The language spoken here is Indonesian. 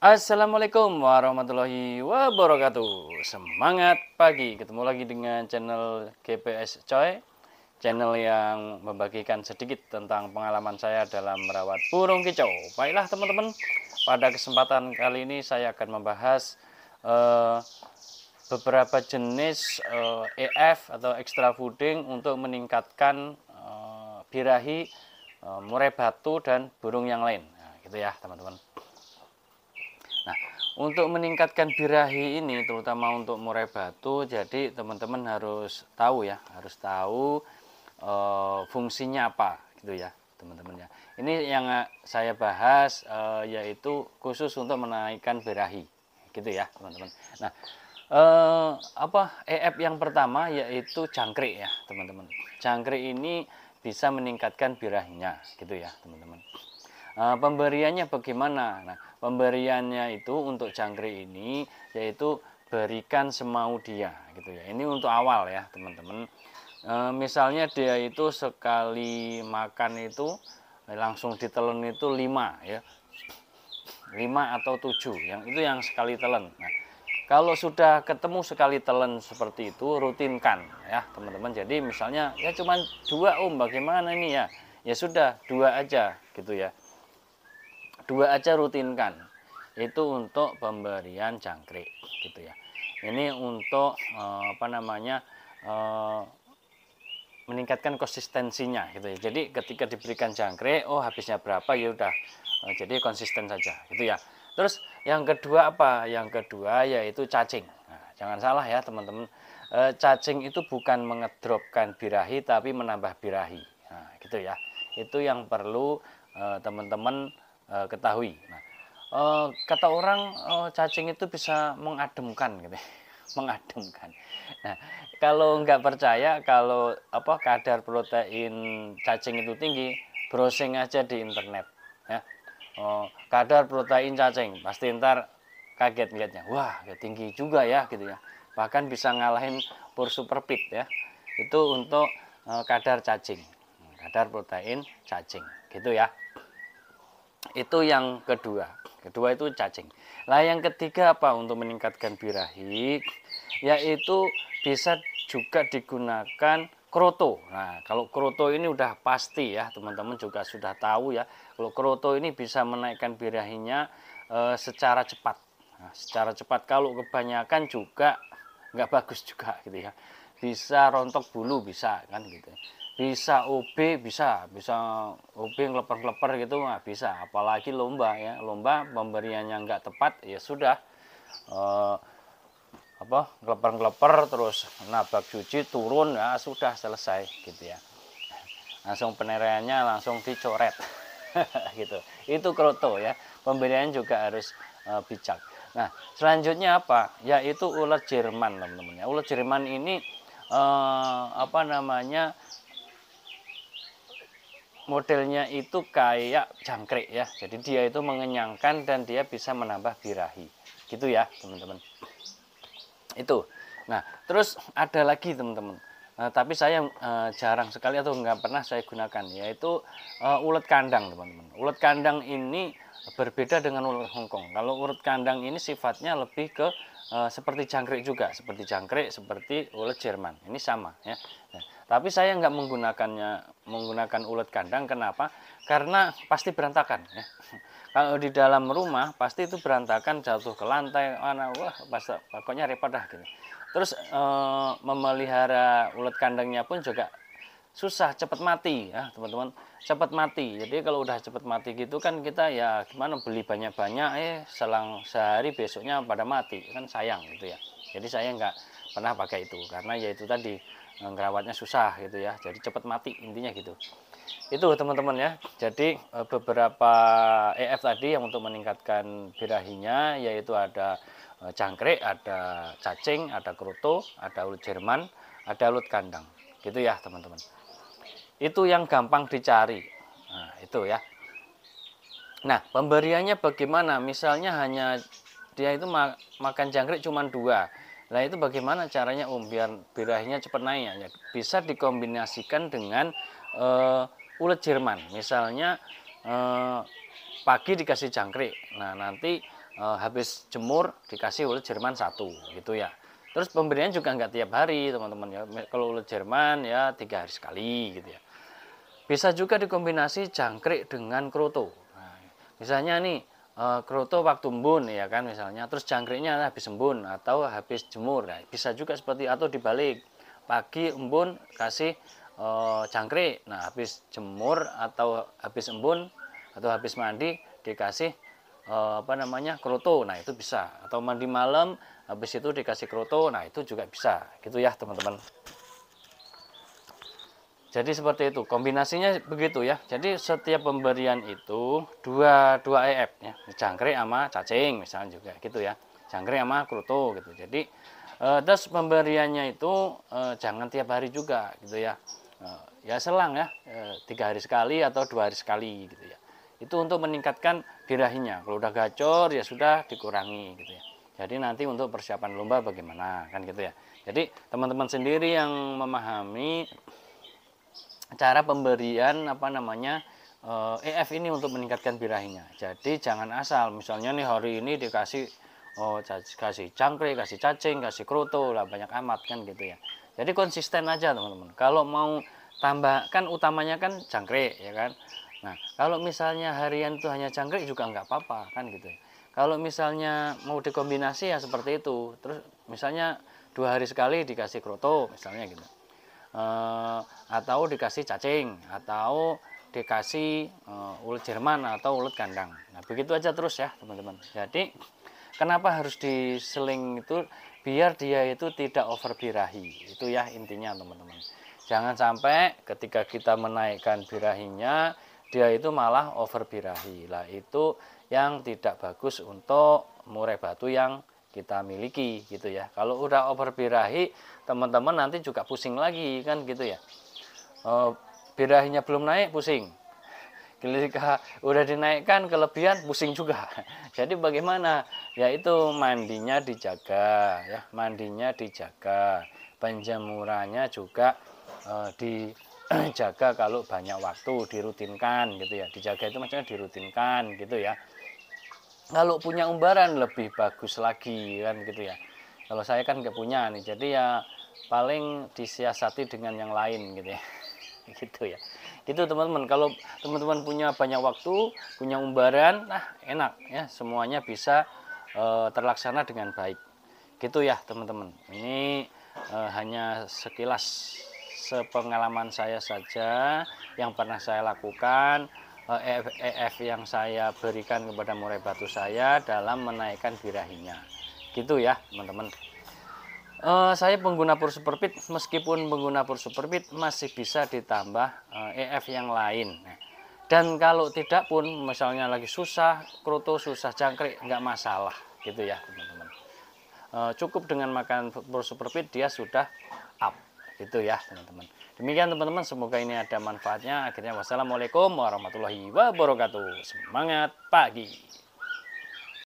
Assalamualaikum warahmatullahi wabarakatuh. Semangat pagi, ketemu lagi dengan channel GPS Coy, channel yang membagikan sedikit tentang pengalaman saya dalam merawat burung kicau. Baiklah teman-teman, pada kesempatan kali ini saya akan membahas beberapa jenis EF atau extra fooding untuk meningkatkan birahi, murai batu, dan burung yang lain. Nah, gitu ya teman-teman. Nah, untuk meningkatkan birahi ini, terutama untuk murai batu, jadi teman-teman harus tahu ya, harus tahu fungsinya apa, gitu ya, teman-teman ya. Ini yang saya bahas yaitu khusus untuk menaikkan birahi, gitu ya, teman-teman. Nah, EF yang pertama yaitu jangkrik ya, teman-teman. Jangkrik ini bisa meningkatkan birahinya, gitu ya, teman-teman. Pemberiannya bagaimana? Nah, pemberiannya itu untuk jangkrik ini yaitu berikan semau dia, gitu ya. Ini untuk awal ya, teman-teman. Misalnya dia itu sekali makan itu langsung ditelan itu 5 ya, 5 atau 7, yang itu yang sekali telan. Nah, kalau sudah ketemu sekali telan seperti itu, rutinkan ya teman-teman. Jadi misalnya ya cuma 2 bagaimana ini ya, ya sudah 2 aja gitu ya, 2 aja rutinkan. Itu untuk pemberian jangkrik gitu ya. Ini untuk meningkatkan konsistensinya gitu ya. Jadi ketika diberikan jangkrik, oh habisnya berapa ya udah, jadi konsisten saja gitu ya. Terus yang kedua apa? Yang kedua yaitu cacing. Nah, jangan salah ya teman-teman, cacing itu bukan mengedropkan birahi tapi menambah birahi. Nah, gitu ya. Itu yang perlu teman-teman ketahui. Nah, kata orang cacing itu bisa mengademkan gitu ya. Mengademkan. Nah, kalau nggak percaya kalau kadar protein cacing itu tinggi, browsing aja di internet ya. Kadar protein cacing, pasti ntar kaget lihatnya, wah ya tinggi juga ya gitu ya, bahkan bisa ngalahin pur superpit ya. Itu untuk kadar cacing, kadar protein cacing gitu ya. Itu yang kedua. Kedua itu cacing. Nah, yang ketiga apa untuk meningkatkan birahi? Yaitu bisa juga digunakan kroto. Nah, kalau kroto ini udah pasti ya, teman-teman juga sudah tahu ya. Kalau kroto ini bisa menaikkan birahinya secara cepat. Nah, secara cepat. Kalau kebanyakan juga nggak bagus juga gitu ya. Bisa rontok bulu bisa kan gitu. Bisa OB bisa OB ngeleper-ngeleper gitu nggak bisa, apalagi lomba ya, lomba pemberiannya nggak tepat ya sudah, eh, ngeleper-ngeleper terus nabrak cuci turun ya sudah selesai gitu ya, langsung penilaiannya langsung dicoret. Gitu. Itu kroto ya, pemberian juga harus bijak. Nah, selanjutnya apa, yaitu ulet Jerman teman-teman ya. Ulet Jerman ini modelnya itu kayak jangkrik ya, jadi dia itu mengenyangkan dan dia bisa menambah birahi gitu ya teman-teman. Itu, nah terus ada lagi teman-teman, tapi saya jarang sekali atau nggak pernah saya gunakan, yaitu ulet kandang teman-teman. Ulet kandang ini berbeda dengan ulet Hongkong. Kalau ulet kandang ini sifatnya lebih ke seperti jangkrik juga, seperti ulet Jerman, ini sama ya. Nah, tapi saya nggak menggunakan ulet kandang. Kenapa? Karena pasti berantakan ya. Kalau di dalam rumah pasti itu berantakan, jatuh ke lantai mana, wah pokoknya repot dah gitu. Terus memelihara ulet kandangnya pun juga susah, cepat mati ya teman-teman, cepat mati. Jadi kalau udah cepat mati gitu kan kita ya gimana, beli banyak-banyak selang sehari besoknya pada mati kan sayang gitu ya. Jadi saya nggak pernah pakai itu karena ya itu tadi, ngerawatnya susah gitu ya, jadi cepat mati intinya gitu. Itu teman-teman ya, jadi beberapa EF tadi yang untuk meningkatkan birahinya yaitu ada jangkrik, ada cacing, ada kroto, ada ulet Jerman, ada ulet kandang gitu ya teman-teman. Itu yang gampang dicari. Nah, itu ya. Nah, pemberiannya bagaimana? Misalnya hanya dia itu makan jangkrik cuma 2. Nah, itu bagaimana caranya biar birahinya cepat naik ya? Bisa dikombinasikan dengan ulet Jerman. Misalnya pagi dikasih jangkrik. Nah, nanti habis jemur dikasih ulet Jerman 1 gitu ya. Terus pemberian juga nggak tiap hari teman-teman ya. Kalau ulet Jerman ya 3 hari sekali gitu ya. Bisa juga dikombinasi jangkrik dengan kroto. Nah, misalnya nih kroto waktu embun ya kan misalnya, terus jangkriknya habis embun atau habis jemur. Nah, bisa juga seperti atau dibalik. Pagi embun kasih jangkrik. Nah, habis jemur atau habis embun atau habis mandi dikasih kroto. Nah, itu bisa. Atau mandi malam habis itu dikasih kroto. Nah, itu juga bisa. Gitu ya, teman-teman. Jadi seperti itu, kombinasinya begitu ya. Jadi setiap pemberian itu dua EF ya, jangkrik sama cacing misalnya juga gitu ya. Jangkrik sama kroto gitu. Jadi terus pemberiannya itu jangan tiap hari juga gitu ya. Ya selang ya, 3 hari sekali atau 2 hari sekali gitu ya. Itu untuk meningkatkan birahinya. Kalau udah gacor ya sudah dikurangi gitu ya. Jadi nanti untuk persiapan lomba bagaimana kan gitu ya. Jadi teman-teman sendiri yang memahami cara pemberian EF ini untuk meningkatkan birahinya. Jadi jangan asal misalnya nih hari ini dikasih kasih jangkrik, kasih cacing, kasih kroto lah banyak amat kan gitu ya. Jadi konsisten aja teman-teman. Kalau mau tambah kan utamanya kan jangkrik ya kan. Nah kalau misalnya harian itu hanya jangkrik juga nggak apa-apa kan gitu ya. Kalau misalnya mau dikombinasi ya seperti itu. Terus misalnya 2 hari sekali dikasih kroto misalnya gitu. Atau dikasih cacing atau dikasih ulet Jerman atau ulet kandang. Nah begitu aja terus ya teman-teman. Jadi kenapa harus diseling itu biar dia itu tidak over birahi. Itu ya intinya teman-teman. Jangan sampai ketika kita menaikkan birahinya dia itu malah over birahi. Lah itu yang tidak bagus untuk murai batu yang kita miliki gitu ya. Kalau udah over birahi teman-teman nanti juga pusing lagi kan gitu ya. Birahinya belum naik pusing, ketika udah dinaikkan kelebihan pusing juga. Jadi bagaimana ya, itu mandinya dijaga ya, mandinya dijaga, penjemurannya juga dijaga. Kalau banyak waktu dirutinkan gitu ya, dijaga itu maksudnya dirutinkan gitu ya. Kalau punya umbaran lebih bagus lagi kan gitu ya. Kalau saya kan nggak punya nih, jadi ya paling disiasati dengan yang lain gitu ya. Gitu ya. Gitu teman-teman. Kalau teman-teman punya banyak waktu, punya umbaran, nah enak ya, semuanya bisa terlaksana dengan baik. Gitu ya teman-teman. Ini hanya sekilas sepengalaman saya saja yang pernah saya lakukan. EF yang saya berikan kepada murai batu saya dalam menaikkan birahinya. Gitu ya teman-teman. Saya pengguna Pur Superpit, meskipun pengguna Pur Superpit masih bisa ditambah EF yang lain. Dan kalau tidak pun, misalnya lagi susah kroto, susah jangkrik, nggak masalah gitu ya teman-teman. Cukup dengan makan Pur Superpit dia sudah up gitu ya teman-teman. Demikian teman-teman, semoga ini ada manfaatnya. Akhirnya wassalamualaikum warahmatullahi wabarakatuh. Semangat pagi.